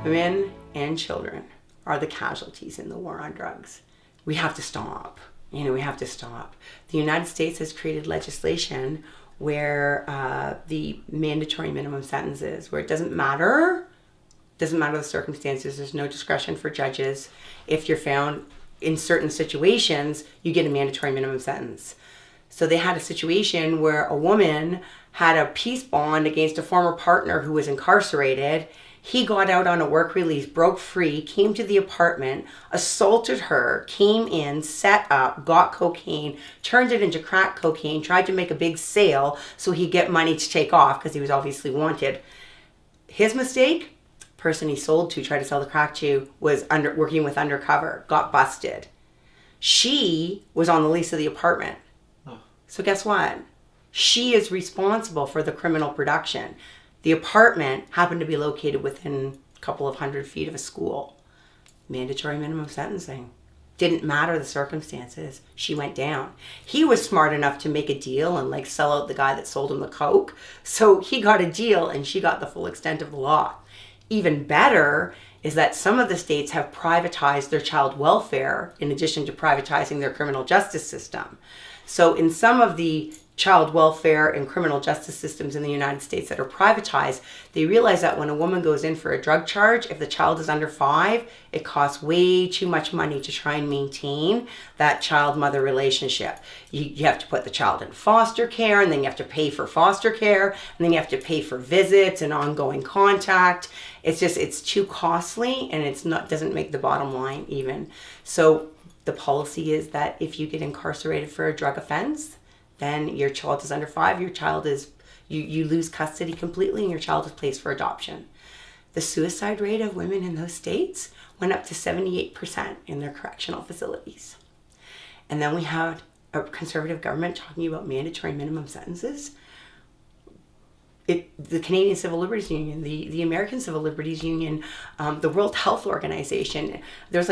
Women and children are the casualties in the war on drugs. We have to stop. We have to stop. The United States has created legislation where the mandatory minimum sentences, where it doesn't matter the circumstances, there's no discretion for judges. If you're found in certain situations, you get a mandatory minimum sentence. So they had a situation where a woman had a peace bond against a former partner who was incarcerated. He got out on a work release, broke free, came to the apartment, assaulted her, came in, set up, got cocaine, turned it into crack cocaine, tried to make a big sale so he'd get money to take off because he was obviously wanted. His mistake, person he sold to, tried to sell the crack to, was working with undercover, got busted. She was on the lease of the apartment. Oh. So guess what? She is responsible for the criminal production. The apartment happened to be located within a couple of 100 feet of a school. Mandatory minimum sentencing. Didn't matter the circumstances. She went down. He was smart enough to make a deal and sell out the guy that sold him the coke. So he got a deal and she got the full extent of the law. Even better is that some of the states have privatized their child welfare in addition to privatizing their criminal justice system. So in some of the child welfare and criminal justice systems in the United States that are privatized, they realize that when a woman goes in for a drug charge, if the child is under 5, it costs way too much money to try and maintain that child-mother relationship. You have to put the child in foster care, and then you have to pay for foster care, and then you have to pay for visits and ongoing contact. It's too costly, and doesn't make the bottom line even. So the policy is that if you get incarcerated for a drug offense, then your child is under 5, you lose custody completely and your child is placed for adoption. The suicide rate of women in those states went up to 78% in their correctional facilities. And then we had a conservative government talking about mandatory minimum sentences. The Canadian Civil Liberties Union, the American Civil Liberties Union, the World Health Organization, there's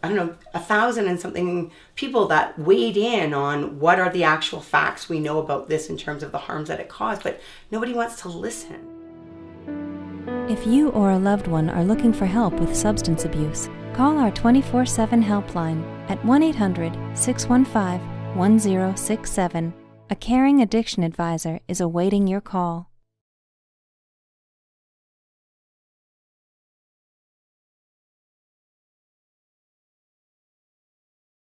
1,000 and something people that weighed in on what are the actual facts we know about this in terms of the harms that it caused, but nobody wants to listen. If you or a loved one are looking for help with substance abuse, call our 24/7 helpline at 1-800-615-1067. A caring addiction advisor is awaiting your call.